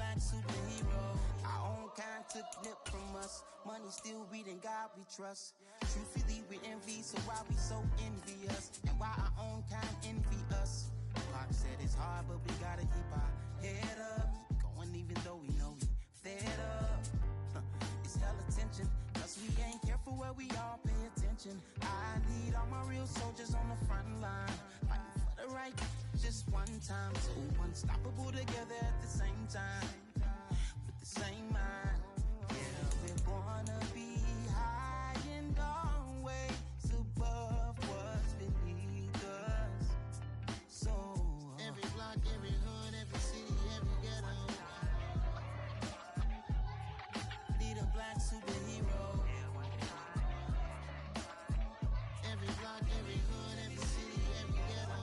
black superhero. Our own kind took nip from us. Money still reading, God we trust. Truthfully we envy, so why we so envious? And why our own kind envy us? Pac said it's hard, but we gotta keep our head up. Going even though we know we fed up. It's hell attention, cause we ain't careful where we all pay attention. I need all my real soldiers on the front line, fighting for the right just one time. So unstoppable together at the same time, with the same mind. Yeah, we're gonna be high and always above what's beneath us. So every block, every hood, every city, every ghetto need a black superhero. Every block, every hood, every city, every ghetto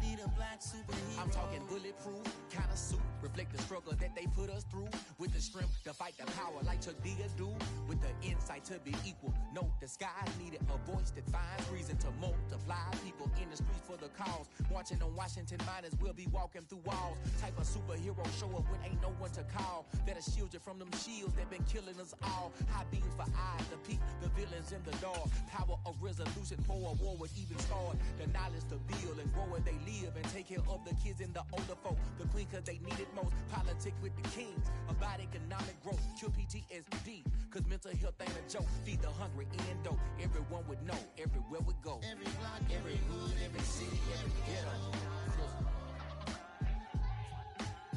need a black superhero. I'm talking bulletproof kind of suit, reflect the struggle that they put us through, with the strength to fight the power like Chuck D do, with the insight to be equal. Note the sky needed a voice that finds reason to multiply people in the streets for the cause. Marching on Washington miners, we'll be walking through walls. Type of superhero show up when ain't no one to call, that'll shield you from them shields that been killing us all. High beams for eyes to peek the villains in the dark. Power of resolution for a war would even start. The knowledge to build and grow where they live and take care of the kids and the older folk. The queen cause they need it most. Politics with the kings about economic growth. Cure PTSD cause mental health ain't a joke. Feed the hungry and dope. Everyone would know everywhere we go. Every block, every hood, every city, every ghetto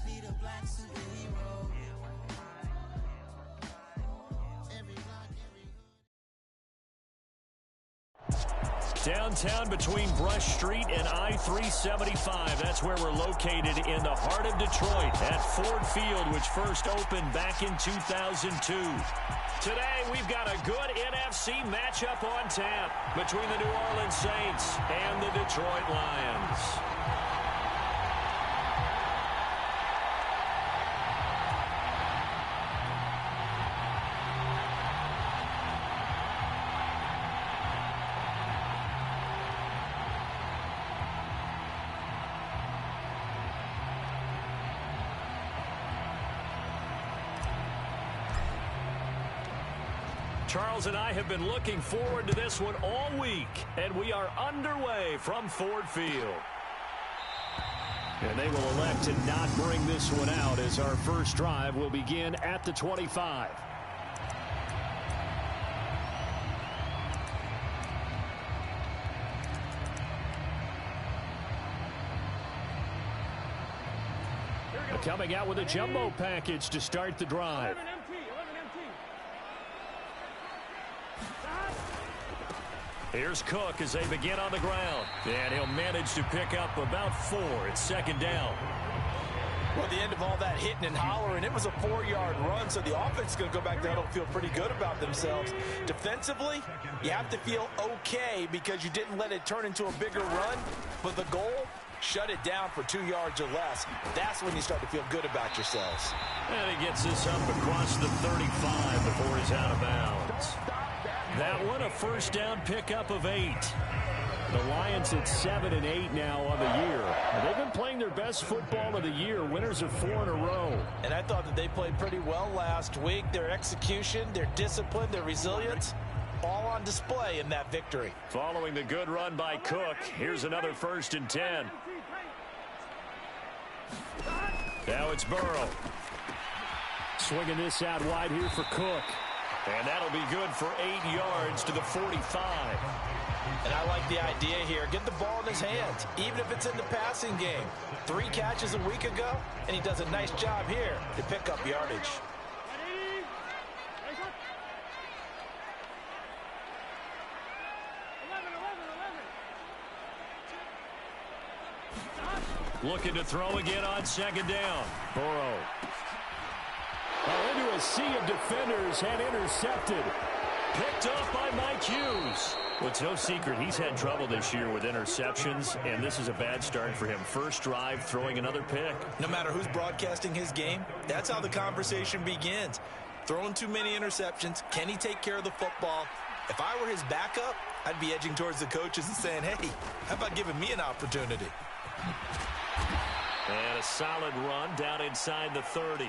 need a black superhero. Every block, every hood. Downtown between Brush Street and I-375. That's where we're located in the heart of Detroit at Ford Field, which first opened back in 2002. Today, we've got a good NFC matchup on tap between the New Orleans Saints and the Detroit Lions. Charles and I have been looking forward to this one all week, and we are underway from Ford Field. And they will elect to not bring this one out as our first drive will begin at the 25. Coming out with a jumbo package to start the drive. Here's Cook as they begin on the ground. And he'll manage to pick up about 4 at second down. Well, the end of all that hitting and hollering, it was a 4-yard run, so the offense is going to go back there and feel pretty good about themselves. Defensively, you have to feel okay because you didn't let it turn into a bigger run, but the goal, shut it down for 2 yards or less. That's when you start to feel good about yourselves. And he gets this up across the 35 before he's out of bounds. That one, a first down pickup of 8. The Lions at 7 and 8 now on the year. And they've been playing their best football of the year. Winners of 4 in a row. And I thought that they played pretty well last week. Their execution, their discipline, their resilience, all on display in that victory. Following the good run by Cook, here's another 1st and 10. Now it's Burrow. Swinging this out wide here for Cook. And that'll be good for 8 yards to the 45. And I like the idea here. Get the ball in his hands, even if it's in the passing game. 3 catches a week ago, and he does a nice job here to pick up yardage. Looking to throw again on 2nd down. Burrow. Into a sea of defenders and intercepted. Picked off by Mike Hughes. Well, it's no secret he's had trouble this year with interceptions, and this is a bad start for him. First drive, throwing another pick. No matter who's broadcasting his game, that's how the conversation begins. Throwing too many interceptions. Can he take care of the football? If I were his backup, I'd be edging towards the coaches and saying, hey, how about giving me an opportunity? And a solid run down inside the 30.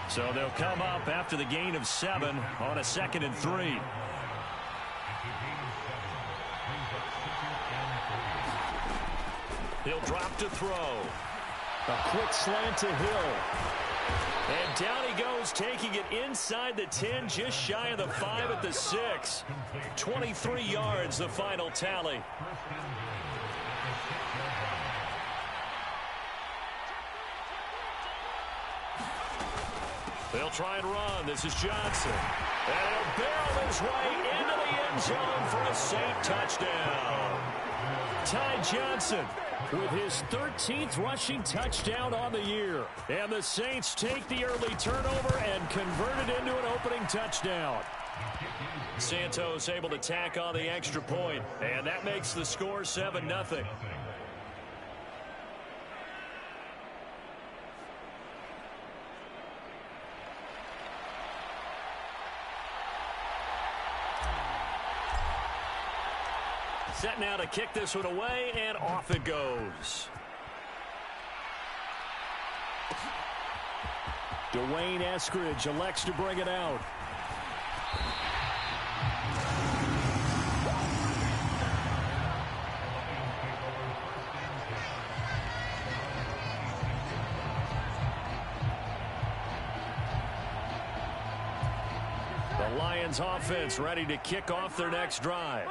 So they'll come up after the gain of 7 on a 2nd and 3. He'll drop to throw. A quick slant to Hill. And down he goes, taking it inside the 10, just shy of the 5 at the 6. 23 yards, the final tally. They'll try and run. This is Johnson. And he'll barrel his way into the end zone for a Saint touchdown. Ty Johnson with his 13th rushing touchdown on the year. And the Saints take the early turnover and convert it into an opening touchdown. Santos able to tack on the extra point, and that makes the score 7-0. Set now to kick this one away, and off it goes. Dwayne Eskridge elects to bring it out. The Lions offense ready to kick off their next drive.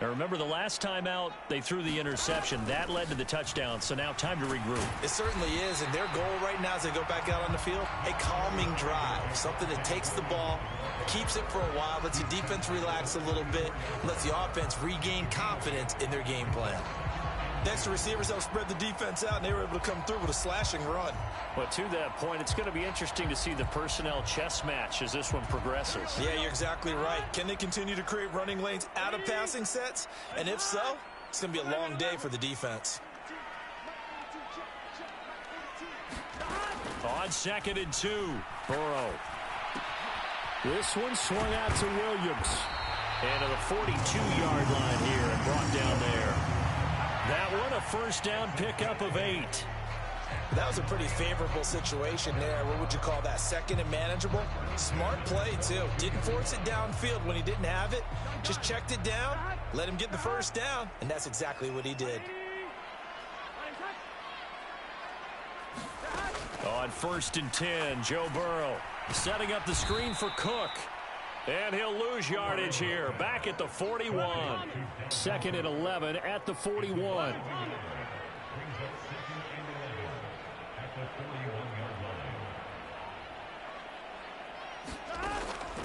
Now remember, the last time out, they threw the interception. That led to the touchdown, so now time to regroup. It certainly is, and their goal right now as they go back out on the field, a calming drive, something that takes the ball, keeps it for a while, lets the defense relax a little bit, lets the offense regain confidence in their game plan. Next, the receivers help spread the defense out, and they were able to come through with a slashing run. But to that point, it's going to be interesting to see the personnel chess match as this one progresses. Yeah, you're exactly right. Can they continue to create running lanes out of passing sets? And if so, it's going to be a long day for the defense. On 2nd and 2, Burrow. This one swung out to Williams. And to the 42-yard line here and brought down there. That one a first down pickup of 8. That was a pretty favorable situation there. What would you call that? 2nd and manageable? Smart play, too. Didn't force it downfield when he didn't have it. Just checked it down, let him get the first down, and that's exactly what he did. On 1st and 10, Joe Burrow setting up the screen for Cook. And he'll lose yardage here, back at the 41. 2nd and 11 at the 41.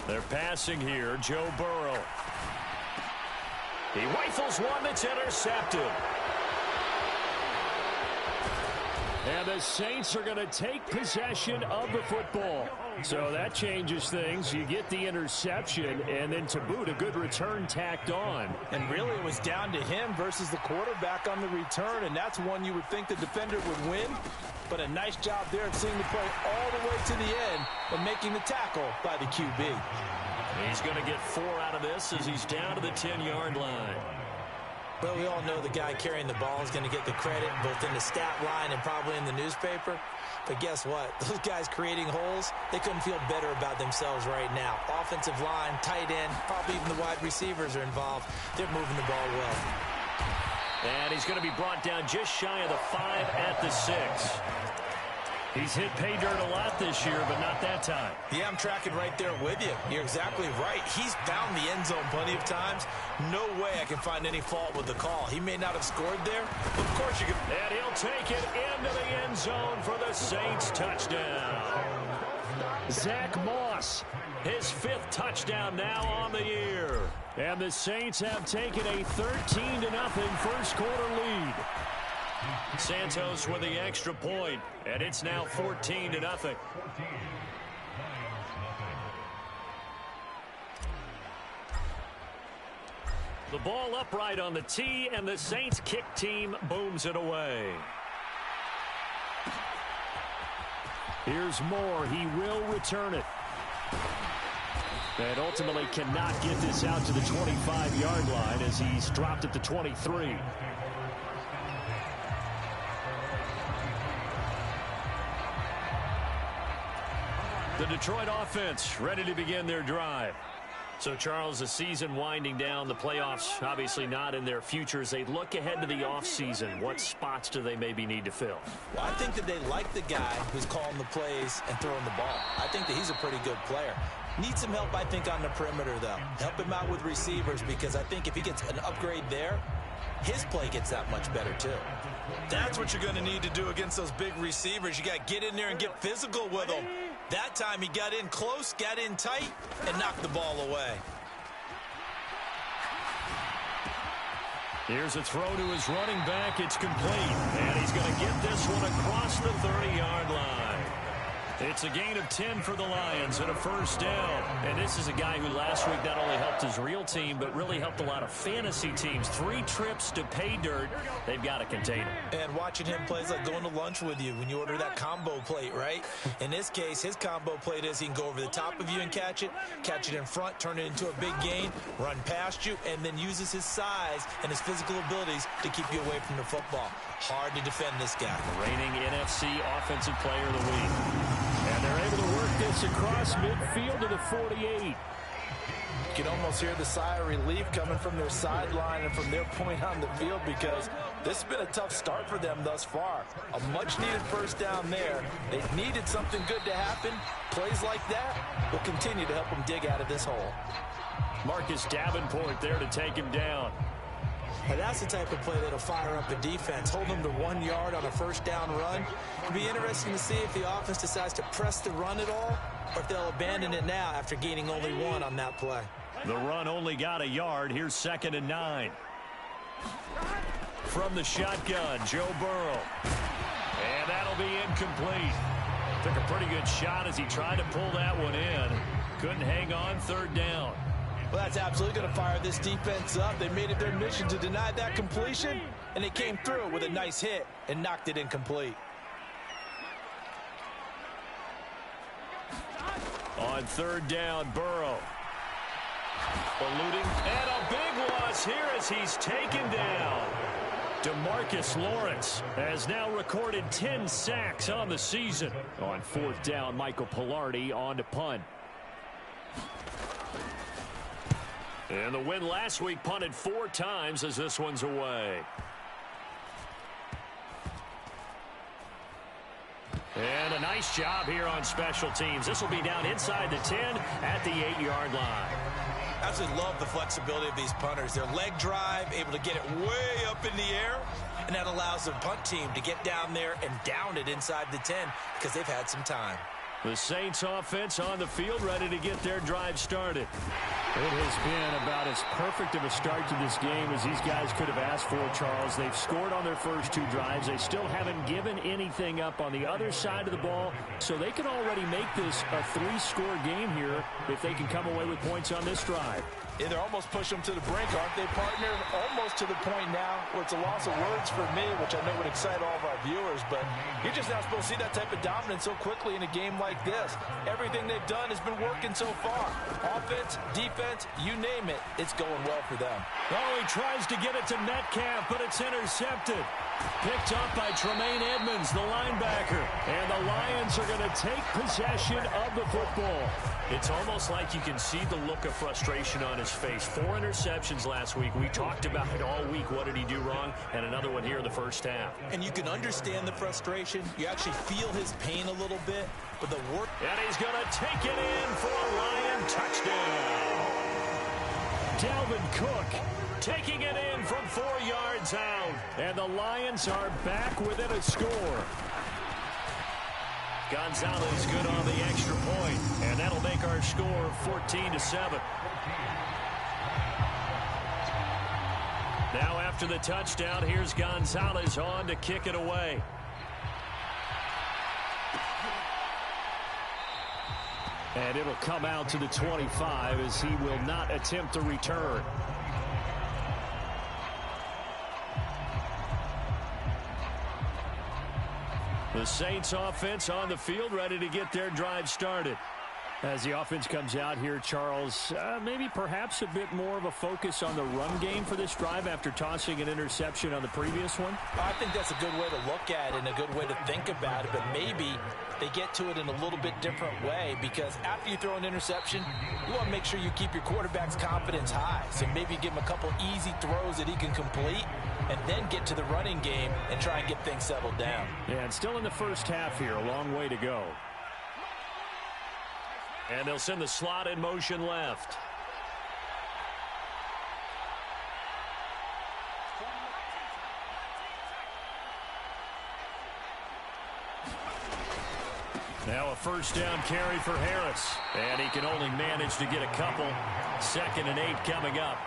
They're passing here, Joe Burrow. He rifles one that's intercepted. And the Saints are going to take possession of the football. So that changes things. You get the interception, and then to boot, a good return tacked on. And really, it was down to him versus the quarterback on the return, and that's one you would think the defender would win. But a nice job there of seeing the play all the way to the end and making the tackle by the QB. He's going to get 4 out of this as he's down to the 10-yard line. Well, we all know the guy carrying the ball is going to get the credit both in the stat line and probably in the newspaper. But guess what? Those guys creating holes, they couldn't feel better about themselves right now. Offensive line, tight end, probably even the wide receivers are involved. They're moving the ball well. And he's going to be brought down just shy of the 5 at the 6. He's hit pay dirt a lot this year, but not that time. Yeah, I'm tracking right there with you. You're exactly right. He's found the end zone plenty of times. No way I can find any fault with the call. He may not have scored there, but of course you can. And he'll take it into the end zone for the Saints touchdown. Zach Moss, his 5th touchdown now on the year. And the Saints have taken a 13-0 first quarter lead. Santos with the extra point, and it's now 14-0. The ball upright on the tee, and the Saints kick team booms it away. Here's Moore. He will return it. And ultimately cannot get this out to the 25-yard line as he's dropped at the 23. The Detroit offense ready to begin their drive. So, Charles, the season winding down, the playoffs obviously not in their future. As they look ahead to the offseason, what spots do they maybe need to fill? Well, I think that they like the guy who's calling the plays and throwing the ball. I think that he's a pretty good player. Needs some help, I think, on the perimeter, though. Help him out with receivers, because I think if he gets an upgrade there, his play gets that much better, too. That's what you're going to need to do against those big receivers. You got to get in there and get physical with them. That time he got in close, got in tight, and knocked the ball away. Here's a throw to his running back. It's complete. And he's going to get this one across the 30-yard line. It's a gain of 10 for the Lions and a first down. And this is a guy who last week not only helped his real team, but really helped a lot of fantasy teams. 3 trips to pay dirt. They've got to contain him. And watching him play is like going to lunch with you when you order that combo plate, right? In this case, his combo plate is he can go over the top of you and catch it in front, turn it into a big gain, run past you, and then uses his size and his physical abilities to keep you away from the football. Hard to defend this guy. Reigning NFC Offensive Player of the Week. And they're able to work this across midfield to the 48. You can almost hear the sigh of relief coming from their sideline and from their point on the field, because this has been a tough start for them thus far. A much-needed first down there. They needed something good to happen. Plays like that will continue to help them dig out of this hole. Marcus Davenport there to take him down. And that's the type of play that'll fire up a defense. Hold them to 1 yard on a first down run. It'll be interesting to see if the offense decides to press the run at all, or if they'll abandon it now after gaining only 1 on that play. The run only got a yard. Here's 2nd and 9. From the shotgun, Joe Burrow. And that'll be incomplete. Took a pretty good shot as he tried to pull that one in. Couldn't hang on, 3rd down. Well, that's absolutely going to fire this defense up. They made it their mission to deny that completion, and they came through with a nice hit and knocked it incomplete. On 3rd down, Burrow. Eluding, and a big loss here as he's taken down. DeMarcus Lawrence has now recorded 10 sacks on the season. On 4th down, Michael Pilardi on to punt. And the win last week punted 4 times as this one's away. And a nice job here on special teams. This will be down inside the 10 at the 8-yard line. I absolutely love the flexibility of these punters. Their leg drive, able to get it way up in the air, and that allows the punt team to get down there and down it inside the 10 because they've had some time. The Saints offense on the field, ready to get their drive started. It has been about as perfect of a start to this game as these guys could have asked for, Charles. They've scored on their first 2 drives. They still haven't given anything up on the other side of the ball, so they can already make this a 3-score game here if they can come away with points on this drive. Yeah, they're almost pushing them to the brink, aren't they, partner? Almost to the point now where it's a loss of words for me, which I know would excite all of our viewers, but you're just not supposed to see that type of dominance so quickly in a game like this. Everything they've done has been working so far. Offense, defense, you name it, it's going well for them. Oh, he tries to get it to Metcalf, but it's intercepted. Picked up by Tremaine Edmonds, the linebacker. And the Lions are going to take possession of the football. It's almost like you can see the look of frustration on his face. 4 interceptions last week. We talked about it all week. What did he do wrong? And another one here in the first half. And you can understand the frustration. You actually feel his pain a little bit. But the work. And he's going to take it in for a Lion touchdown. Dalvin Cook taking it in from 4 yards out. And the Lions are back within a score. Gonzalez good on the extra point, and that'll make our score 14-7. Now after the touchdown, here's Gonzalez on to kick it away. And it'll come out to the 25 as he will not attempt a return. The Saints offense on the field, ready to get their drive started. As the offense comes out here, Charles, maybe perhaps a bit more of a focus on the run game for this drive after tossing an interception on the previous one? I think that's a good way to look at it and a good way to think about it, but maybe they get to it in a little bit different way, because after you throw an interception, you want to make sure you keep your quarterback's confidence high. So maybe give him a couple easy throws that he can complete and then get to the running game and try and get things settled down. Yeah, and still in the first half here, a long way to go. And they'll send the slot in motion left. Now a first down carry for Harris. And he can only manage to get a couple. 2nd and 8 coming up.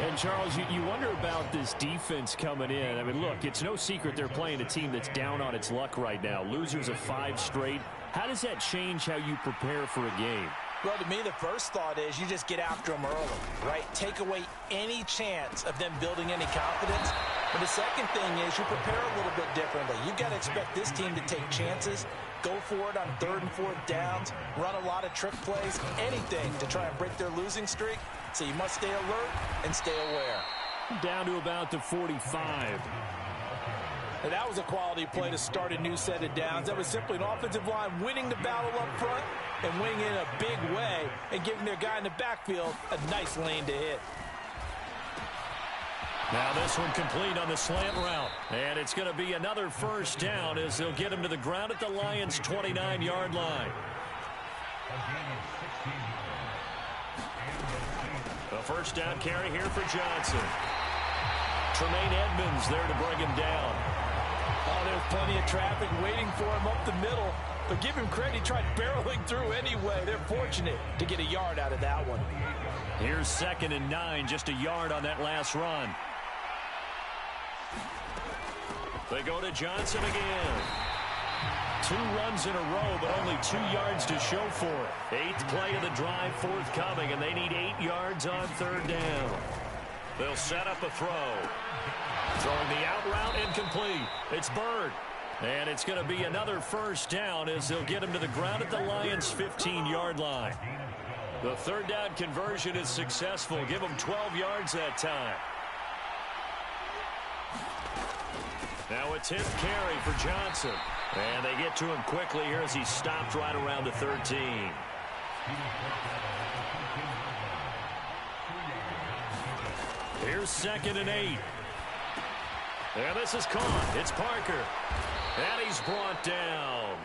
And, Charles, you wonder about this defense coming in. I mean, look, it's no secret they're playing a team that's down on its luck right now. Losers of 5 straight. How does that change how you prepare for a game? Well, to me, the first thought is you just get after them early, right? Take away any chance of them building any confidence. But the second thing is you prepare a little bit differently. You've got to expect this team to take chances, go for it on 3rd and 4th downs, run a lot of trick plays, anything to try and break their losing streak. So you must stay alert and stay aware. Down to about the 45. And that was a quality play to start a new set of downs. That was simply an offensive line winning the battle up front and winning in a big way and giving their guy in the backfield a nice lane to hit. Now this one complete on the slant route. And it's going to be another first down as they'll get him to the ground at the Lions' 29-yard line. A first down carry here for Johnson. Tremaine Edmonds there to bring him down. Oh, there's plenty of traffic waiting for him up the middle. But give him credit, he tried barreling through anyway. They're fortunate to get a yard out of that one. Here's 2nd and 9, just a yard on that last run. They go to Johnson again. 2 runs in a row, but only 2 yards to show for it. 8th play of the drive forthcoming, and they need 8 yards on 3rd down. They'll set up a throw. Throwing the out route incomplete. It's Byrd. And it's going to be another first down as they'll get him to the ground at the Lions' 15-yard line. The 3rd down conversion is successful. Give them 12 yards that time. Now a 10th carry for Johnson. And they get to him quickly here as he stopped right around the 13. Here's 2nd and 8. And this is caught. It's Parker. And he's brought down.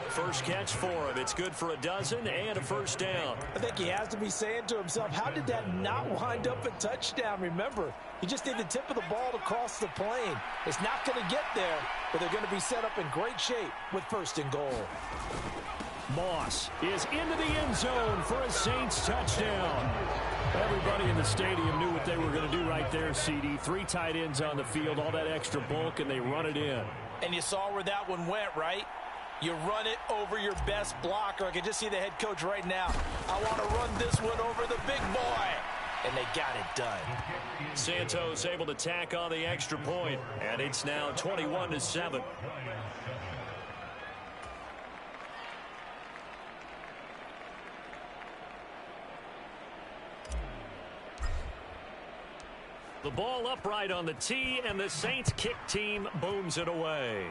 First catch for him. It's good for a dozen and a first down. I think he has to be saying to himself, how did that not wind up a touchdown? Remember, he just need the tip of the ball to cross the plane. It's not going to get there, but they're going to be set up in great shape with 1st and goal. Moss is into the end zone for a Saints touchdown. Everybody in the stadium knew what they were going to do right there, CD. 3 tight ends on the field, all that extra bulk, and they run it in. And you saw where that one went, right? You run it over your best blocker. I can just see the head coach right now. I want to run this one over the big boy. And they got it done. Santos able to tack on the extra point, and it's now 21-7. The ball upright on the tee, and the Saints kick team booms it away.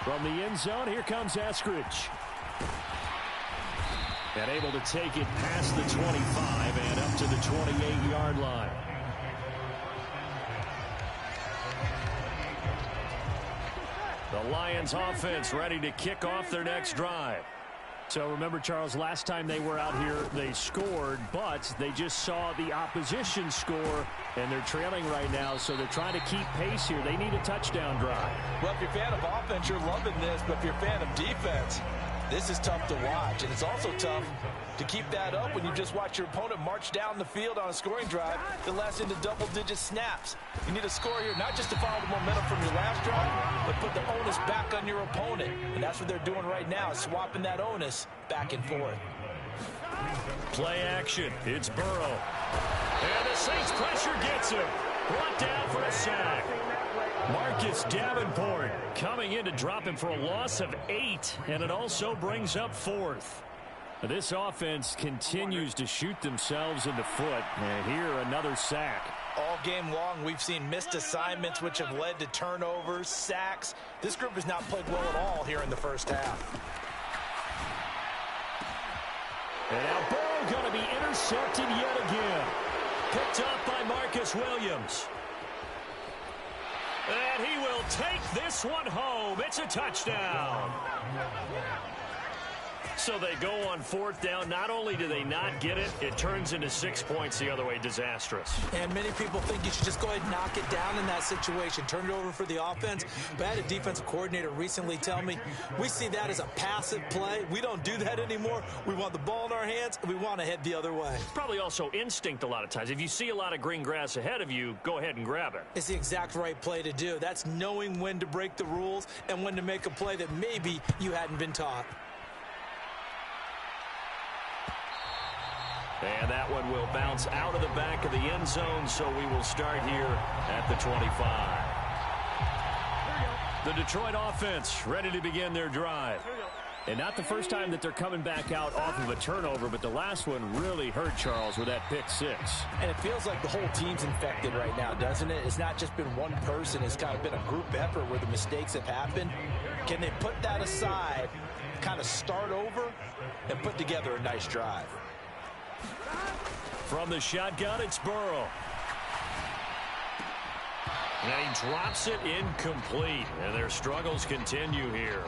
From the end zone, here comes Eskridge. And able to take it past the 25 and up to the 28-yard line. The Lions offense ready to kick off their next drive. So remember, Charles, last time they were out here, they scored, but they just saw the opposition score, and they're trailing right now, so they're trying to keep pace here. They need a touchdown drive. Well, if you're a fan of offense, you're loving this, but if you're a fan of defense, this is tough to watch, and it's also tough to keep that up when you just watch your opponent march down the field on a scoring drive that lasts into double-digit snaps. You need a score here, not just to follow the momentum from your last drive, but put the onus back on your opponent. And that's what they're doing right now, swapping that onus back and forth. Play action. It's Burrow. And the Saints pressure gets him. Brought down for a sack. Marcus Davenport coming in to drop him for a loss of 8, and it also brings up 4th. This offense continues to shoot themselves in the foot, and here another sack. All game long, we've seen missed assignments, which have led to turnovers, sacks. This group has not played well at all here in the first half. And now Burrow going to be intercepted yet again. Picked up by Marcus Williams. And he will take this one home. It's a touchdown. So they go on 4th down. Not only do they not get it, it turns into 6 points the other way. Disastrous. And many people think you should just go ahead and knock it down in that situation. Turn it over for the offense. But I had a defensive coordinator recently tell me, we see that as a passive play. We don't do that anymore. We want the ball in our hands, and we want to head the other way. Probably also instinct a lot of times. If you see a lot of green grass ahead of you, go ahead and grab it. It's the exact right play to do. That's knowing when to break the rules and when to make a play that maybe you hadn't been taught. And that one will bounce out of the back of the end zone, so we will start here at the 25. The Detroit offense ready to begin their drive. And not the first time that they're coming back out off of a turnover, but the last one really hurt Charles with that pick 6. And it feels like the whole team's infected right now, doesn't it? It's not just been one person. It's kind of been a group effort where the mistakes have happened. Can they put that aside, kind of start over, and put together a nice drive? From the shotgun, it's Burrow. And he drops it incomplete. And their struggles continue here.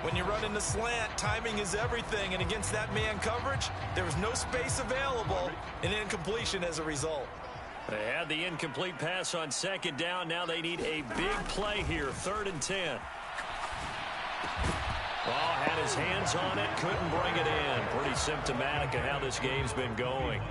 When you run in the slant, timing is everything. And against that man coverage, there was no space available, and incompletion as a result. They had the incomplete pass on 2nd down. Now they need a big play here, 3rd and 10. Ball had his hands on it, couldn't bring it in. Pretty symptomatic of how this game's been going.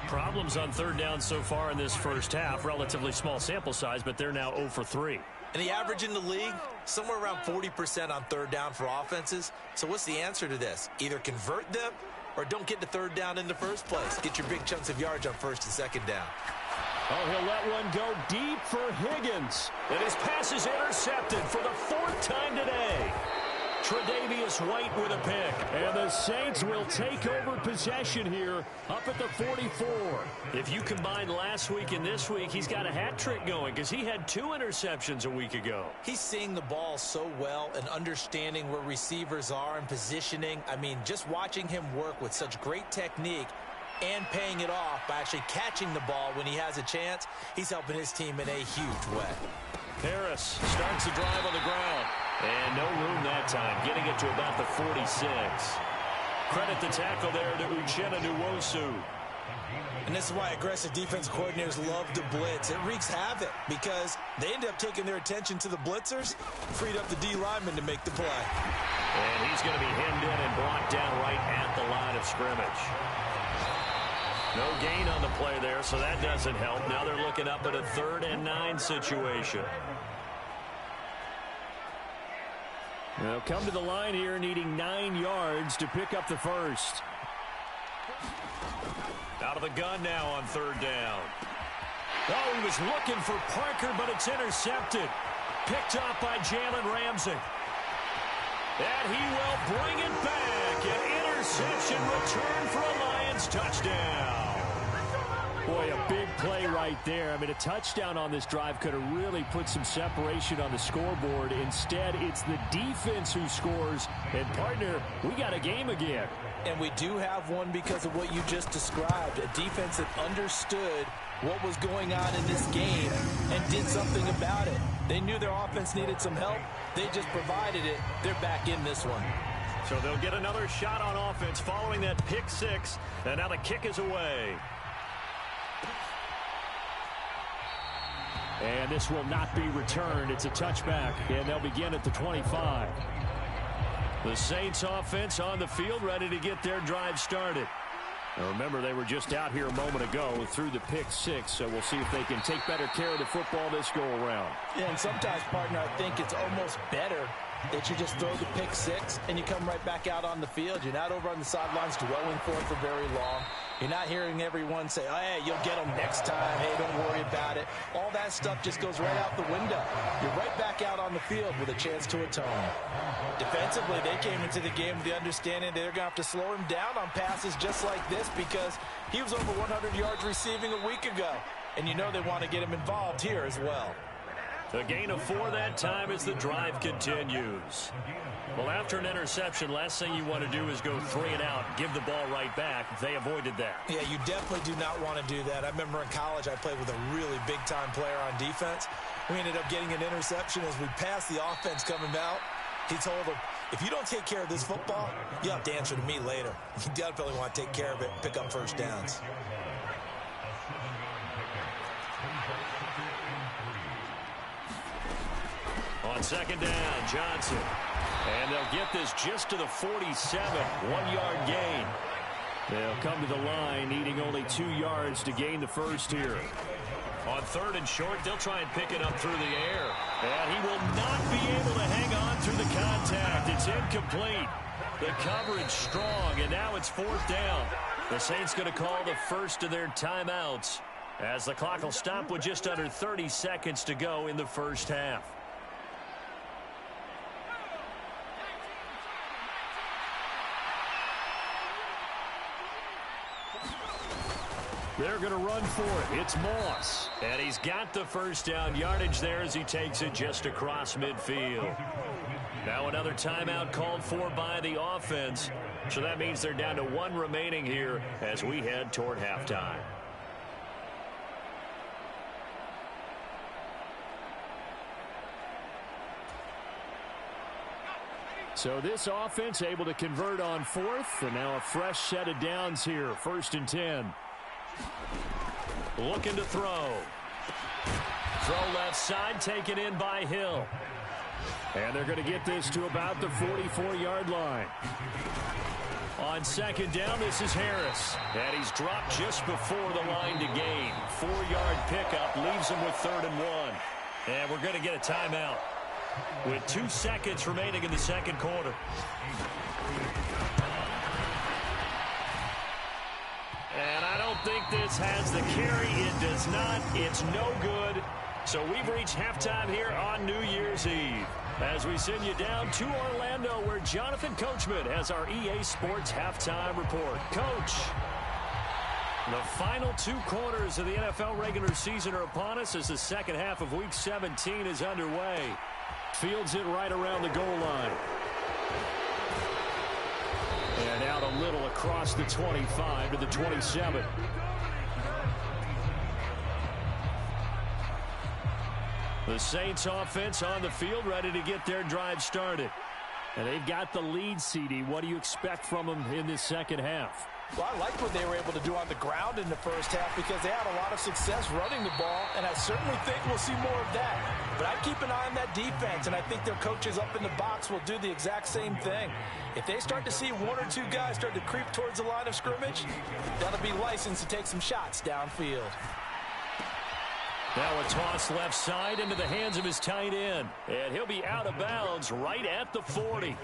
Problems on 3rd down so far in this first half. Relatively small sample size, but they're now 0 for 3. And the average in the league, somewhere around 40% on 3rd down for offenses. So what's the answer to this? Either convert them or don't get to 3rd down in the first place. Get your big chunks of yards on 1st and 2nd down. Oh, he'll let one go deep for Higgins. And his pass is intercepted for the 4th time today. Tre'Davious White with a pick. And the Saints will take over possession here up at the 44. If you combine last week and this week, he's got a hat trick going because he had 2 interceptions a week ago. He's seeing the ball so well and understanding where receivers are and positioning. I mean, just watching him work with such great technique and paying it off by actually catching the ball when he has a chance, he's helping his team in a huge way. Harris starts the drive on the ground. And no room that time, getting it to about the 46. Credit the tackle there to Uchenna Nwosu. And this is why aggressive defense coordinators love to blitz. It wreaks havoc because they end up taking their attention to the blitzers, freed up the D lineman to make the play. And he's going to be hemmed in and blocked down right at the line of scrimmage. No gain on the play there, so that doesn't help. Now they're looking up at a 3rd and 9 situation. They'll come to the line here needing 9 yards to pick up the first. Out of the gun now on 3rd down. Oh, he was looking for Parker, but it's intercepted. Picked up by Jalen Ramsey. And he will bring it back. An interception return for a Lions touchdown. Boy, a big play right there. I mean, a touchdown on this drive could have really put some separation on the scoreboard. Instead, it's the defense who scores. And, partner, we got a game again. And we do have one because of what you just described. A defense that understood what was going on in this game and did something about it. They knew their offense needed some help. They just provided it. They're back in this one. So they'll get another shot on offense following that pick 6. And now the kick is away. And this will not be returned. It's a touchback, and they'll begin at the 25. The Saints offense on the field ready to get their drive started. Now remember, they were just out here a moment ago through the pick 6, so we'll see if they can take better care of the football this go-around. Yeah, and sometimes, partner, I think it's almost better that you just throw the pick 6 and you come right back out on the field. You're not over on the sidelines dwelling for it for very long. You're not hearing everyone say, oh, hey, you'll get them next time. Hey, don't worry about it. All that stuff just goes right out the window. You're right back out on the field with a chance to atone. Defensively, they came into the game with the understanding they're going to have to slow him down on passes just like this because he was over 100 yards receiving a week ago. And you know they want to get him involved here as well. A gain of 4 that time as the drive continues. Well, after an interception, last thing you want to do is go 3 and out, give the ball right back. They avoided that. Yeah, you definitely do not want to do that. I remember in college I played with a really big-time player on defense. We ended up getting an interception as we passed the offense coming out. He told him, if you don't take care of this football, you have to answer to me later. You definitely want to take care of it and pick up first downs. On second down, Johnson. And they'll get this just to the 47, 1-yard gain. They'll come to the line, needing only 2 yards to gain the first here. On 3rd and short, they'll try and pick it up through the air. And he will not be able to hang on through the contact. It's incomplete. The coverage strong, and now it's 4th down. The Saints going to call the first of their timeouts as the clock will stop with just under 30 seconds to go in the first half. They're going to run for it. It's Moss. And he's got the first down yardage there as he takes it just across midfield. Now another timeout called for by the offense. So that means they're down to 1 remaining here as we head toward halftime. So this offense able to convert on 4th. And now a fresh set of downs here. 1st and 10. Looking to throw. Throw left side, taken in by Hill. And they're going to get this to about the 44-yard line. On second down, this is Harris. And he's dropped just before the line to gain. 4-yard pickup leaves him with 3rd and 1. And we're going to get a timeout with 2 seconds remaining in the second quarter. And I don't think this has the carry. It does not. It's no good. So we've reached halftime here on New Year's Eve as we send you down to Orlando where Jonathan Coachman has our EA Sports halftime report. Coach, the final 2 quarters of the NFL regular season are upon us as the second half of Week 17 is underway. Fields it right around the goal line. And out a little across the 25 to the 27. The Saints offense on the field ready to get their drive started. And they've got the lead, CD. What do you expect from them in this second half? Well, I liked what they were able to do on the ground in the first half because they had a lot of success running the ball, and I certainly think we'll see more of that. But I keep an eye on that defense, and I think their coaches up in the box will do the exact same thing. If they start to see 1 or 2 guys start to creep towards the line of scrimmage, that'll be licensed to take some shots downfield. Now a toss left side into the hands of his tight end. And he'll be out of bounds right at the 40.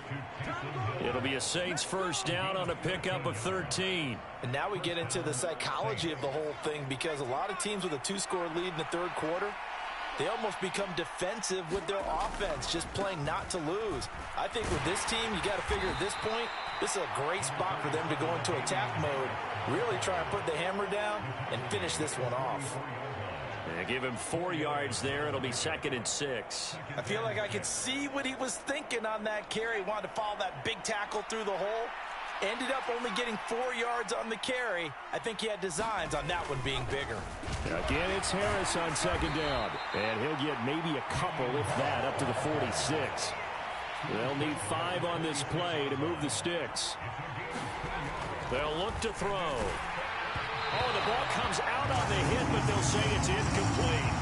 It'll be a Saints first down on a pickup of 13. And now we get into the psychology of the whole thing because a lot of teams with a 2-score lead in the third quarter, they almost become defensive with their offense, just playing not to lose. I think with this team, you got to figure at this point, this is a great spot for them to go into attack mode, really try and put the hammer down and finish this one off. They give him 4 yards there. It'll be 2nd and 6. I feel like I could see what he was thinking on that carry. He wanted to follow that big tackle through the hole. Ended up only getting 4 yards on the carry. I think he had designs on that one being bigger. Again, it's Harris on second down. And he'll get maybe a couple, if that, up to the 46. They'll need 5 on this play to move the sticks. They'll look to throw. Oh, the ball comes out on the hit, but they'll say it's incomplete.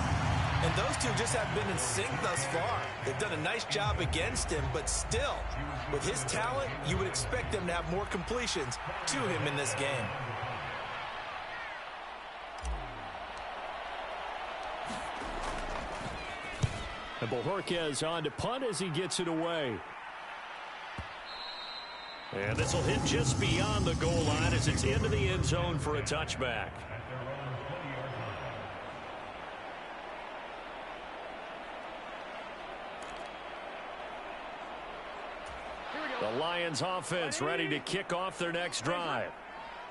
And those two just have been in sync thus far. They've done a nice job against him, but still, with his talent, you would expect them to have more completions to him in this game. And Bojorquez on to punt as he gets it away. And this will hit just beyond the goal line as it's into the end zone for a touchback. The Lions offense ready to kick off their next drive.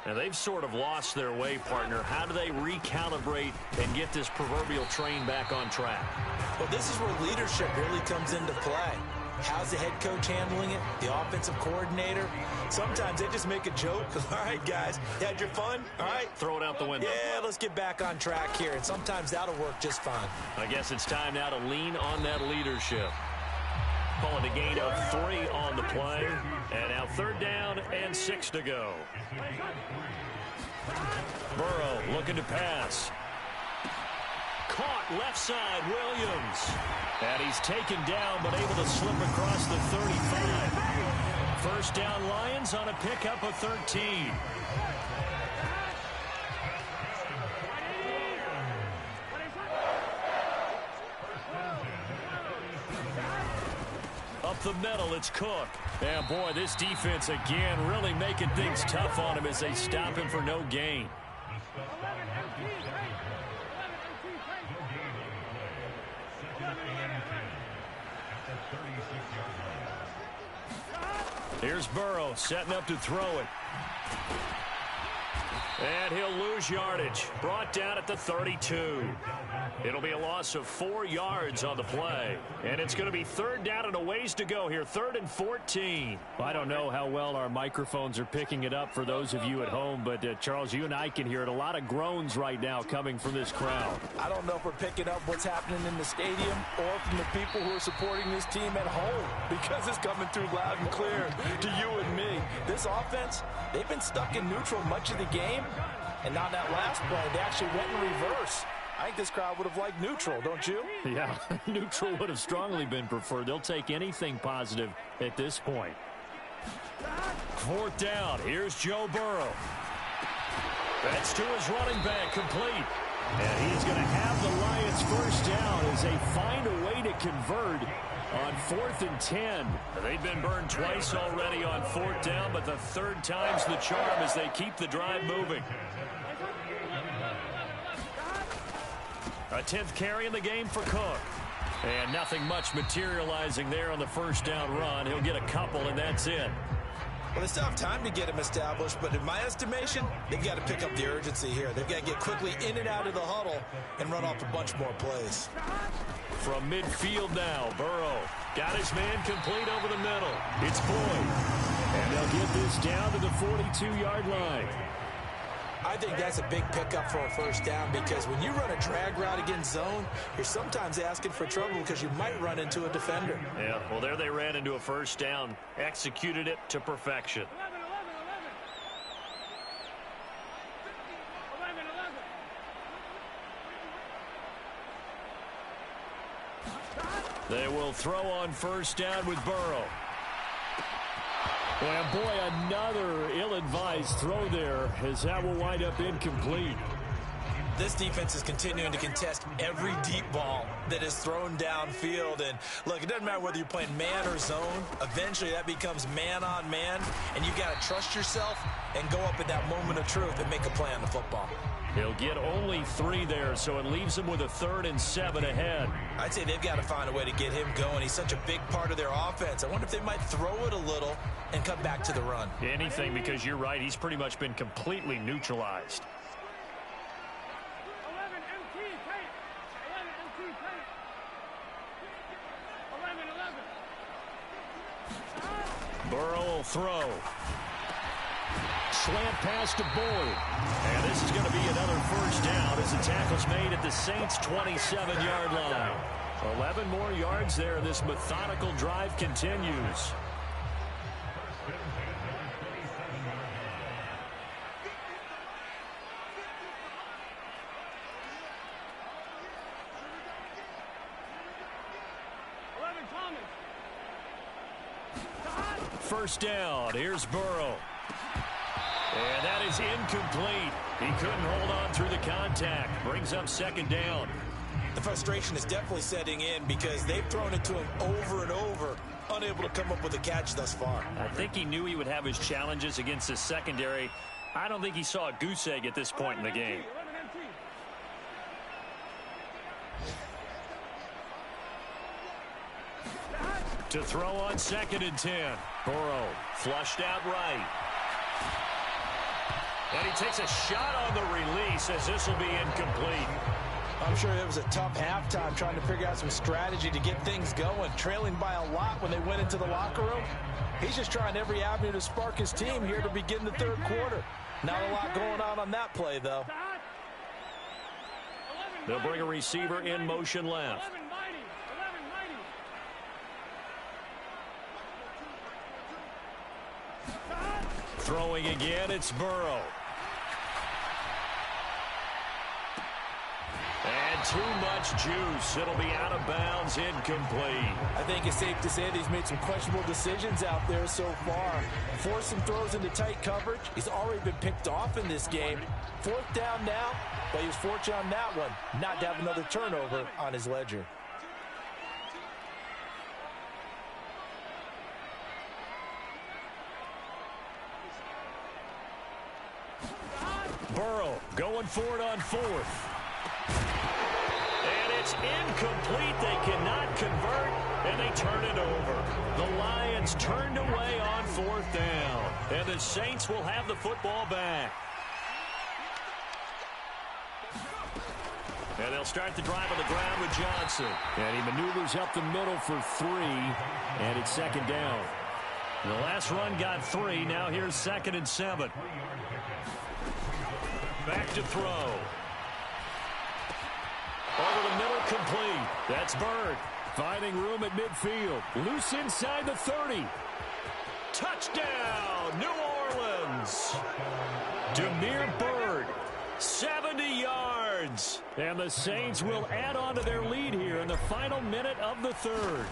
And they've sort of lost their way, partner. How do they recalibrate and get this proverbial train back on track? Well, this is where leadership really comes into play. How's the head coach handling it? The offensive coordinator? Sometimes they just make a joke. All right, guys, you had your fun? All right. Throw it out the window. Yeah, let's get back on track here. And sometimes that'll work just fine. I guess it's time now to lean on that leadership. Calling a gain of 3 on the play. And now 3rd down and 6 to go. Burrow looking to pass. Caught left side, Williams. And he's taken down but able to slip across the 35. 1st down Lions on a pickup of 13. Up the middle, it's Cook. And boy, this defense again really making things tough on him as they stop him for no gain. Here's Burrow setting up to throw it. And he'll lose yardage. Brought down at the 32. It'll be a loss of 4 yards on the play. And it's going to be 3rd down and a ways to go here. 3rd and 14. I don't know how well our microphones are picking it up for those of you at home, but Charles, you and I can hear it. A lot of groans right now coming from this crowd. I don't know if we're picking up what's happening in the stadium or from the people who are supporting this team at home, because it's coming through loud and clear to you and me. This offense, they've been stuck in neutral much of the game. And on that last play, they actually went in reverse. I think this crowd would have liked neutral, don't you? Yeah, neutral would have strongly been preferred. They'll take anything positive at this point. 4th down. Here's Joe Burrow. That's to his running back, complete. And he's going to have the Lions 1st down as they find a way to convert on 4th and 10. They've been burned twice already on 4th down, but the 3rd time's the charm as they keep the drive moving. A 10th carry in the game for Cook. And nothing much materializing there on the 1st down run. He'll get a couple, and that's it. Well, they still have time to get him established, but in my estimation, they've got to pick up the urgency here. They've got to get quickly in and out of the huddle and run off a bunch more plays. From midfield now, Burrow got his man complete over the middle. It's Boyd. And they'll get this down to the 42-yard line. I think that's a big pickup for a 1st down, because when you run a drag route against zone, you're sometimes asking for trouble because you might run into a defender. Yeah, well, there they ran into a 1st down, executed it to perfection. They will throw on 1st down with Burrow. And boy, another ill-advised throw there, as that will wind up incomplete. This defense is continuing to contest every deep ball that is thrown downfield. And look, it doesn't matter whether you're playing man or zone. Eventually that becomes man on man, and you got to trust yourself and go up at that moment of truth and make a play on the football. He'll get only 3 there, so it leaves him with a 3rd and 7 ahead. I'd say they've got to find a way to get him going. He's such a big part of their offense. I wonder if they might throw it a little and come back to the run. Anything, because you're right, he's pretty much been completely neutralized. Burrow will throw. Slant pass to Boyd. And this is going to be another 1st down as the tackle's made at the Saints' 27-yard line. 11 more yards there. This methodical drive continues. First down. Here's Burrow. And that is incomplete. He couldn't hold on through the contact. Brings up 2nd down. The frustration is definitely setting in because they've thrown it to him over and over, unable to come up with a catch thus far. I think he knew he would have his challenges against his secondary. I don't think he saw a goose egg at this point in the game. To throw on 2nd and 10. Burrow flushed out right. And he takes a shot on the release as this will be incomplete. I'm sure it was a tough halftime trying to figure out some strategy to get things going, trailing by a lot when they went into the locker room. He's just trying every avenue to spark his team here to begin the third quarter. Not a lot going on that play, though. They'll bring a receiver in motion left. Throwing again, it's Burrow. And too much juice. It'll be out of bounds, incomplete. I think it's safe to say that he's made some questionable decisions out there so far. Forced some throws into tight coverage. He's already been picked off in this game. 4th down now, but he was fortunate on that one not to have another turnover on his ledger. Burrow going for it on 4th. And it's incomplete. They cannot convert, and they turn it over. The Lions turned away on 4th down, and the Saints will have the football back. And they'll start the drive on the ground with Johnson. And he maneuvers up the middle for 3, and it's 2nd down. The last run got 3. Now here's 2nd and 7. Back to throw. Over the middle, complete. That's Bird. Finding room at midfield. Loose inside the 30. Touchdown, New Orleans. Damiere Byrd, 70 yards. And the Saints will add on to their lead here in the final minute of the 3rd.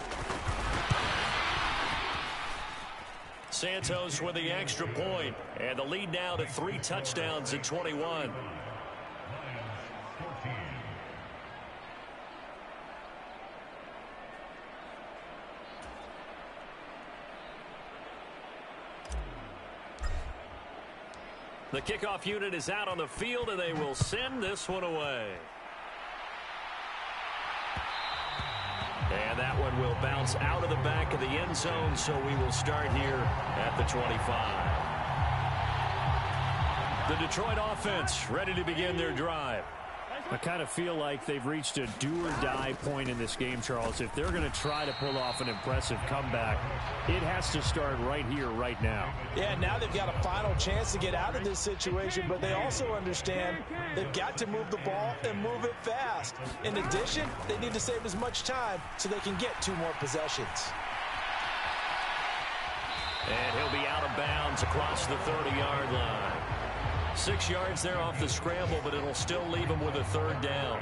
Santos with the extra point, and the lead now to 3 touchdowns at 21. The kickoff unit is out on the field, and they will send this one away. And that one will bounce out of the back of the end zone, so we will start here at the 25. The Detroit offense ready to begin their drive. I kind of feel like they've reached a do-or-die point in this game, Charles. If they're going to try to pull off an impressive comeback, it has to start right here, right now. Yeah, now they've got a final chance to get out of this situation, but they also understand they've got to move the ball and move it fast. In addition, they need to save as much time so they can get 2 more possessions. And he'll be out of bounds across the 30-yard line. 6 yards there off the scramble, but it'll still leave him with a 3rd down.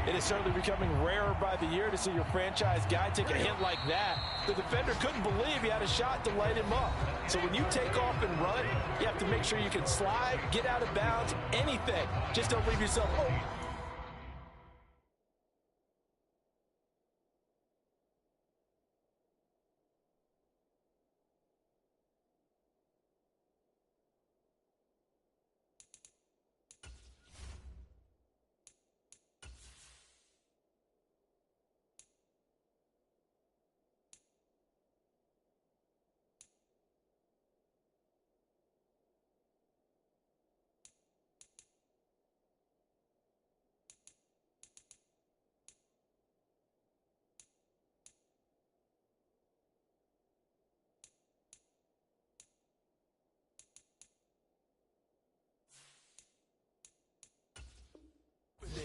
It is certainly becoming rarer by the year to see your franchise guy take a hit like that. The defender couldn't believe he had a shot to light him up. So when you take off and run, you have to make sure you can slide, get out of bounds, anything. Just don't leave yourself open.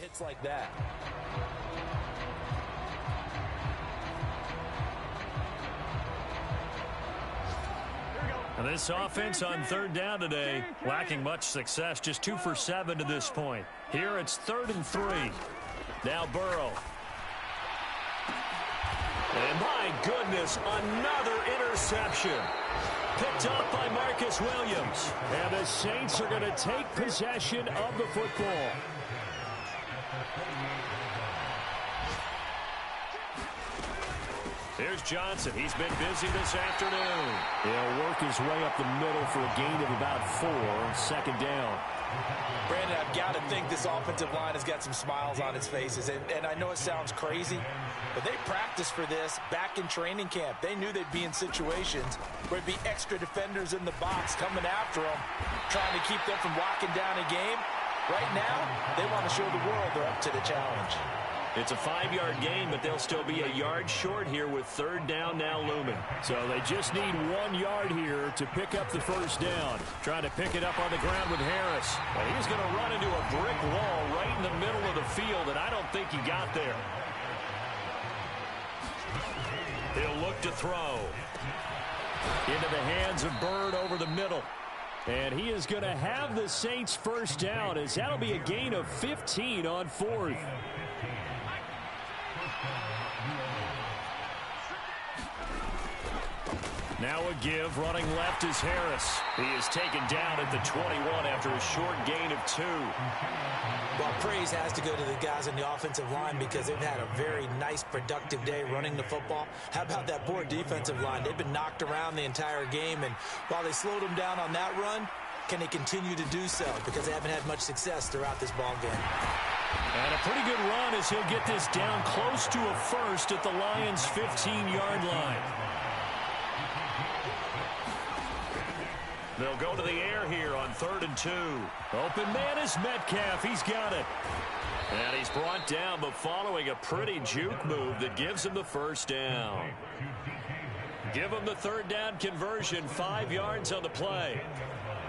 Hits like that. And this offense on 3rd down today, lacking much success, just 2 for 7 to this point. Here it's 3rd and 3. Now Burrow. And my goodness, another interception. Picked up by Marcus Williams. And the Saints are going to take possession of the football. Here's Johnson. He's been busy this afternoon. He'll work his way up the middle for a gain of about 4 on second down. Brandon, I've got to think this offensive line has got some smiles on its faces. And I know it sounds crazy, but they practiced for this back in training camp. They knew they'd be in situations where there'd be extra defenders in the box coming after them, trying to keep them from locking down a game. Right now, they want to show the world they're up to the challenge. It's a 5-yard gain, but they'll still be a yard short here with third down now looming. So they just need 1 yard here to pick up the first down. Trying to pick it up on the ground with Harris. And he's going to run into a brick wall right in the middle of the field, and I don't think he got there. He'll look to throw. Into the hands of Byrd over the middle. And he is going to have the Saints first down, as that'll be a gain of 15 on 4th. Now a give, running left is Harris. He is taken down at the 21 after a short gain of 2. Well, praise has to go to the guys on the offensive line because they've had a very nice, productive day running the football. How about that poor defensive line? They've been knocked around the entire game, and while they slowed them down on that run, can they continue to do so? Because they haven't had much success throughout this ball game. And a pretty good run as he'll get this down close to a first at the Lions' 15-yard line. They'll go to the air here on 3rd and 2. Open man is Metcalf. He's got it. And he's brought down, but following a pretty juke move that gives him the first down. Give him the third down conversion, 5 yards on the play.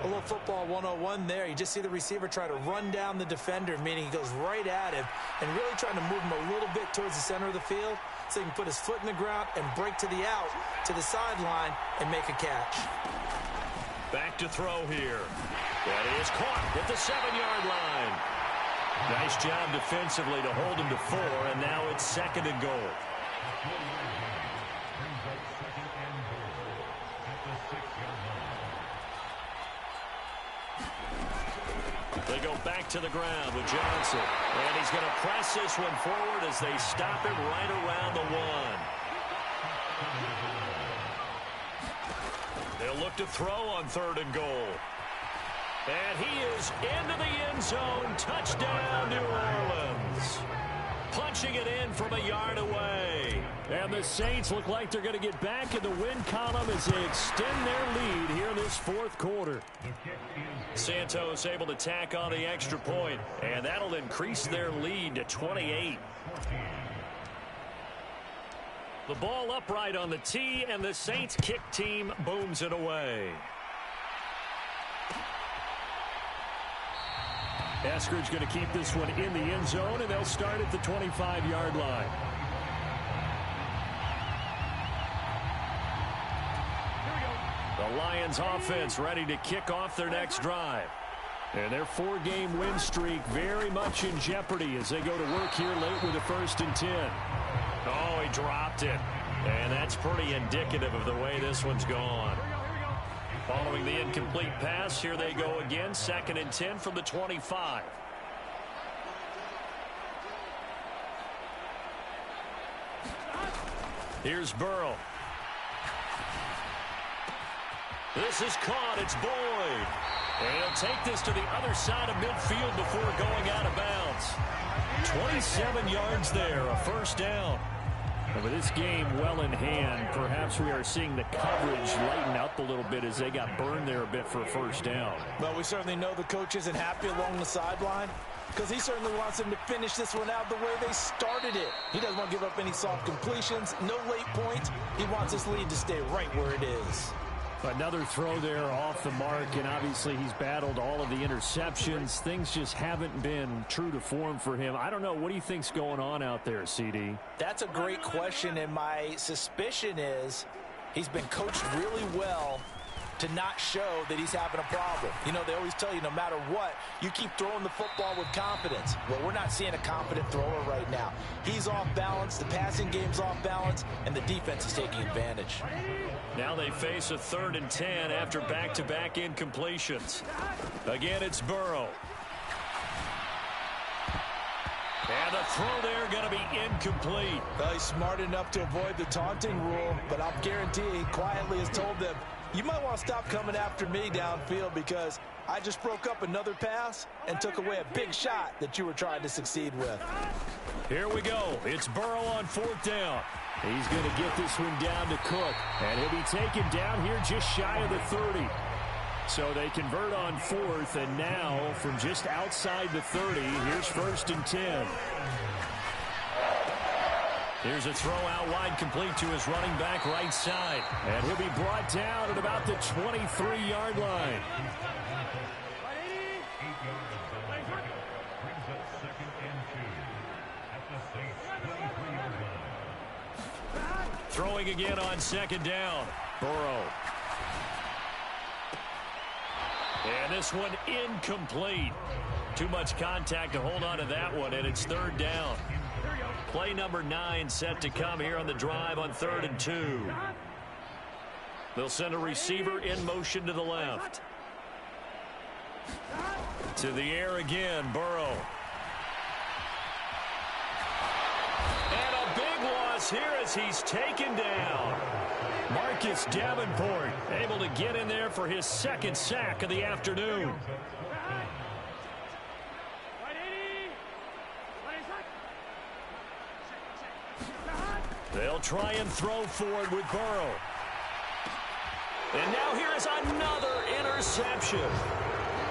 A little football 101 there. You just see the receiver try to run down the defender, meaning he goes right at him and really trying to move him a little bit towards the center of the field so he can put his foot in the ground and break to the out, to the sideline, and make a catch. Back to throw here. That is caught at the 7-yard line. Nice job defensively to hold him to 4, and now it's 2nd and goal. They go back to the ground with Johnson. And he's going to press this one forward as they stop him right around the 1. They'll look to throw on 3rd and goal. And he is into the end zone. Touchdown, New Orleans. Punching it in from a yard away. And the Saints look like they're going to get back in the win column as they extend their lead here in this 4th quarter. Santos able to tack on the extra point, and that'll increase their lead to 28. The ball upright on the tee, and the Saints kick team booms it away. Eskridge going to keep this one in the end zone, and they'll start at the 25-yard line. The Lions offense ready to kick off their next drive. And their 4-game win streak very much in jeopardy as they go to work here late with a 1st and 10. Oh, he dropped it. And that's pretty indicative of the way this one's gone. Following the incomplete pass, here they go again. 2nd and 10 from the 25. Here's Burrow. This is caught. It's Boyd. And he'll take this to the other side of midfield before going out of bounds. 27 yards there, a first down. And with this game well in hand, perhaps we are seeing the coverage lighten up a little bit as they got burned there a bit for a first down. Well, we certainly know the coach isn't happy along the sideline because he certainly wants them to finish this one out the way they started it. He doesn't want to give up any soft completions, no late points. He wants this lead to stay right where it is. Another throw there off the mark, and obviously he's battled all of the interceptions. Things just haven't been true to form for him. I don't know. What do you think's going on out there, CD? That's a great question, and my suspicion is he's been coached really well to not show that he's having a problem. You know, they always tell you no matter what, you keep throwing the football with confidence. Well, we're not seeing a confident thrower right now. He's off balance, the passing game's off balance, and the defense is taking advantage. Now they face a 3rd and 10 after back-to-back incompletions. Again, it's Burrow. And the throw there going to be incomplete. Well, he's smart enough to avoid the taunting rule, but I'll guarantee he quietly has told them, you might want to stop coming after me downfield because I just broke up another pass and took away a big shot that you were trying to succeed with. Here we go. It's Burrow on 4th down. He's going to get this one down to Cook. And he'll be taken down here just shy of the 30. So they convert on 4th, and now from just outside the 30, here's 1st and 10. Here's a throw out wide, complete to his running back right side. And he'll be brought down at about the 23-yard line. Throwing again on 2nd down. Burrow. And this one incomplete. Too much contact to hold on to that one, and it's 3rd down. Play number 9 set to come here on the drive on 3rd and 2. They'll send a receiver in motion to the left. To the air again, Burrow. And a big loss here as he's taken down. Marcus Davenport able to get in there for his 2nd sack of the afternoon. They'll try and throw forward with Burrow. And now here is another interception.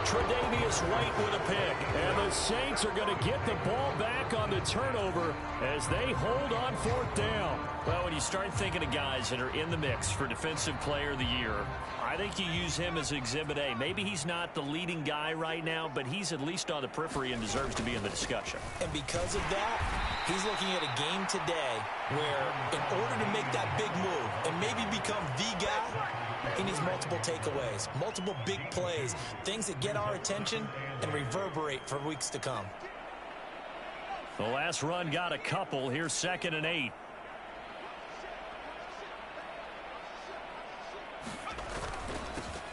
Tre'Davious White with a pick. And the Saints are going to get the ball back on the turnover as they hold on 4th down. Well, when you start thinking of guys that are in the mix for Defensive Player of the Year, I think you use him as Exhibit A. Maybe he's not the leading guy right now, but he's at least on the periphery and deserves to be in the discussion. And because of that, he's looking at a game today where in order to make that big move and maybe become the guy, he needs multiple takeaways, multiple big plays, things that get our attention and reverberate for weeks to come. The last run got a couple. Here's 2nd and 8.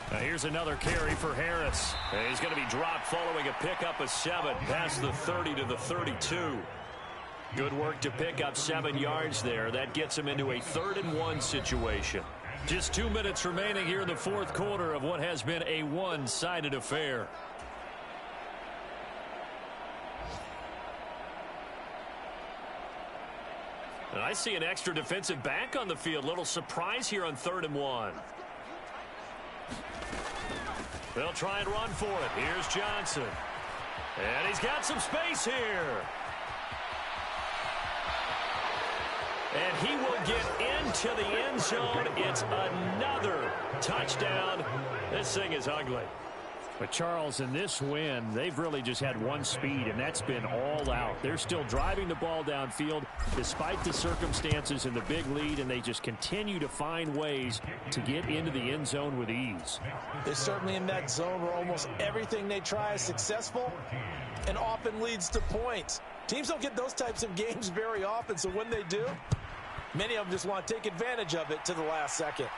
Now here's another carry for Harris. And he's going to be dropped following a pickup of 7 past the 30 to the 32. Good work to pick up 7 yards there. That gets him into a 3rd and 1 situation. Just 2 minutes remaining here in the 4th quarter of what has been a one-sided affair. And I see an extra defensive back on the field. Little surprise here on 3rd and 1. They'll try and run for it. Here's Johnson. And he's got some space here. And he will get into the end zone. It's another touchdown. This thing is ugly. But, Charles, in this win, they've really just had one speed, and that's been all out. They're still driving the ball downfield despite the circumstances and the big lead, and they just continue to find ways to get into the end zone with ease. They're certainly in that zone where almost everything they try is successful and often leads to points. Teams don't get those types of games very often, so when they do, many of them just want to take advantage of it to the last second.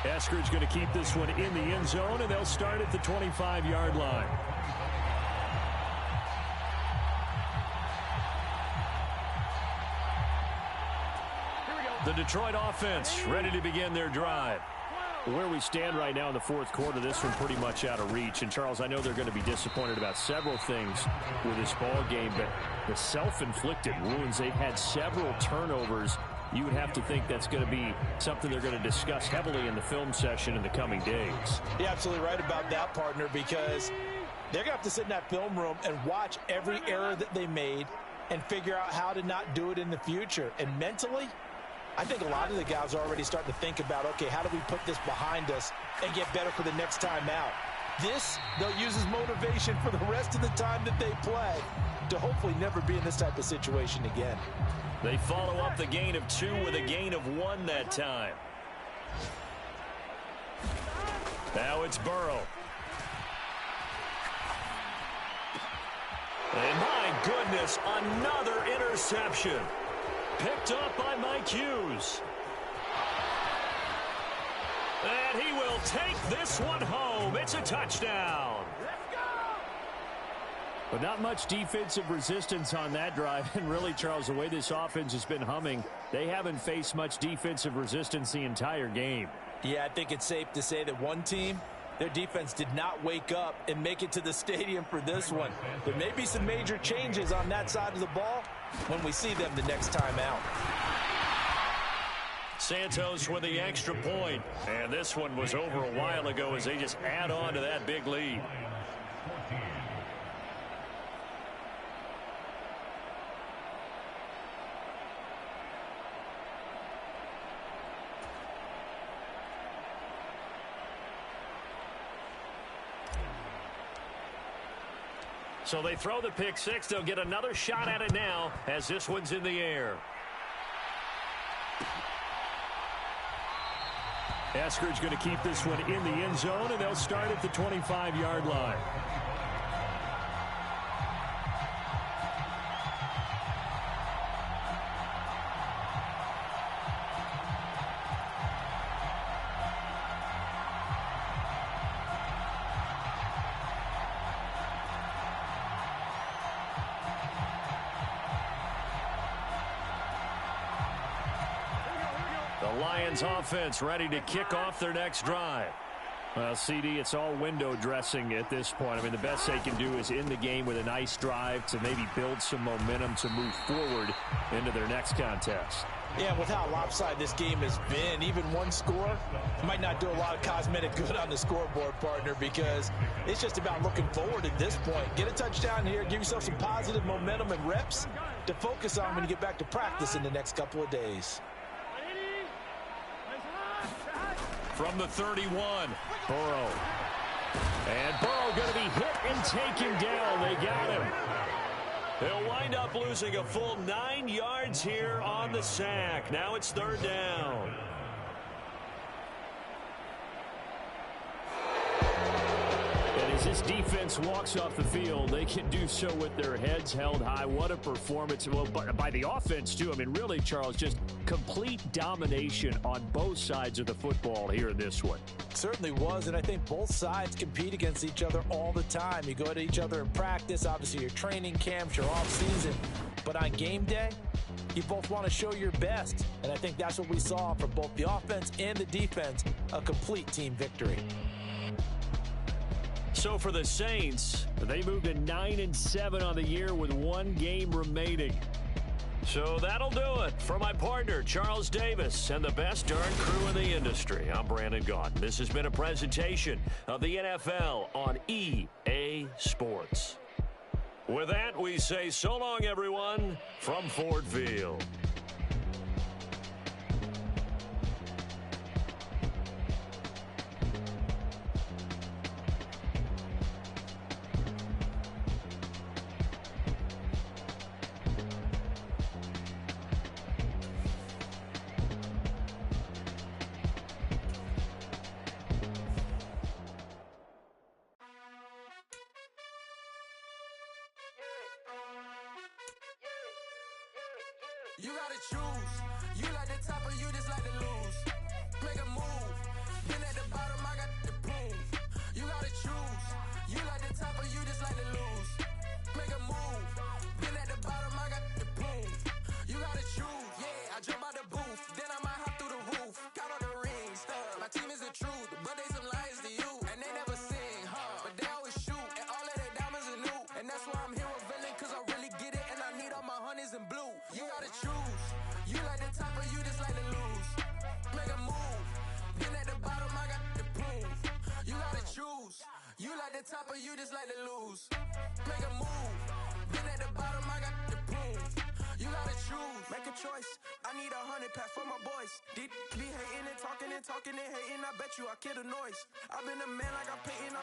Eskridge going to keep this one in the end zone, and they'll start at the 25-yard line. The Detroit offense ready to begin their drive. Where we stand right now in the 4th quarter, this one pretty much out of reach. And, Charles, I know they're going to be disappointed about several things with this ball game, but the self-inflicted wounds, they've had several turnovers. You would have to think that's going to be something they're going to discuss heavily in the film session in the coming days. You're absolutely right about that, partner, because they're going to have to sit in that film room and watch every error that they made and figure out how to not do it in the future. And mentally, I think a lot of the guys are already starting to think about, okay, how do we put this behind us and get better for the next time out? This, they'll use as motivation for the rest of the time that they play to hopefully never be in this type of situation again. They follow up the gain of 2 with a gain of 1 that time. Now it's Burrow. And my goodness, another interception. Picked up by Mike Hughes. And he will take this one home. It's a touchdown. But not much defensive resistance on that drive. And really, Charles, the way this offense has been humming, they haven't faced much defensive resistance the entire game. Yeah, I think it's safe to say that one team, their defense did not wake up and make it to the stadium for this one. There may be some major changes on that side of the ball when we see them the next time out. Santos with the extra point. And this one was over a while ago as they just add on to that big lead. So they throw the pick six. They'll get another shot at it now as this one's in the air. Eskridge going to keep this one in the end zone, and they'll start at the 25-yard line. Lions offense ready to kick off their next drive. Well, CD, it's all window dressing at this point. I mean, the best they can do is end the game with a nice drive to maybe build some momentum to move forward into their next contest. Yeah, with how lopsided this game has been, even one score might not do a lot of cosmetic good on the scoreboard, partner, because it's just about looking forward at this point. Get a touchdown here, give yourself some positive momentum and reps to focus on when you get back to practice in the next couple of days. From the 31, Burrow. And Burrow going to be hit and taken down. They got him. He'll wind up losing a full 9 yards here on the sack. Now it's third down. And as this defense walks off the field, they can do so with their heads held high. What a performance. Well, by the offense, too. I mean, really, Charles, just complete domination on both sides of the football here in this one. Certainly was, and I think both sides compete against each other all the time. You go to each other in practice, obviously your training camps, your off-season, but on game day, you both want to show your best, and I think that's what we saw from both the offense and the defense, a complete team victory. So for the Saints, they moved to 9-7 on the year with one game remaining. So that'll do it. For my partner, Charles Davis, and the best darn crew in the industry, I'm Brandon Gaudin. This has been a presentation of the NFL on EA Sports. With that, we say so long, everyone, from Ford Field. You gotta choose. You like the top or you just like to lose. Make a move. Been at the bottom, I got the boom. You gotta choose. You like the top or you just like to lose. Make a move. Been at the bottom, I got the boom. You gotta choose. Yeah, I jump out the booth. Then I might hop through the roof. Count on the rings. My team is the truth, but they some liars to you. And they never sing, but they always shoot. And all of their diamonds are new. And that's why I'm here with villain, cause I really get it. And I need all my honeys in blue. You gotta choose. You like the top or you just like to lose. Make a move. Been at the bottom, I got the boom. You gotta choose. You like the top or you just like to lose. Make a move. Been at the bottom, I got the boom. You gotta choose. Make a choice. I need 100 pack for my boys. Deep be hating and talking and hating. I bet you I kill the noise. I've been a man like I'm Peyton.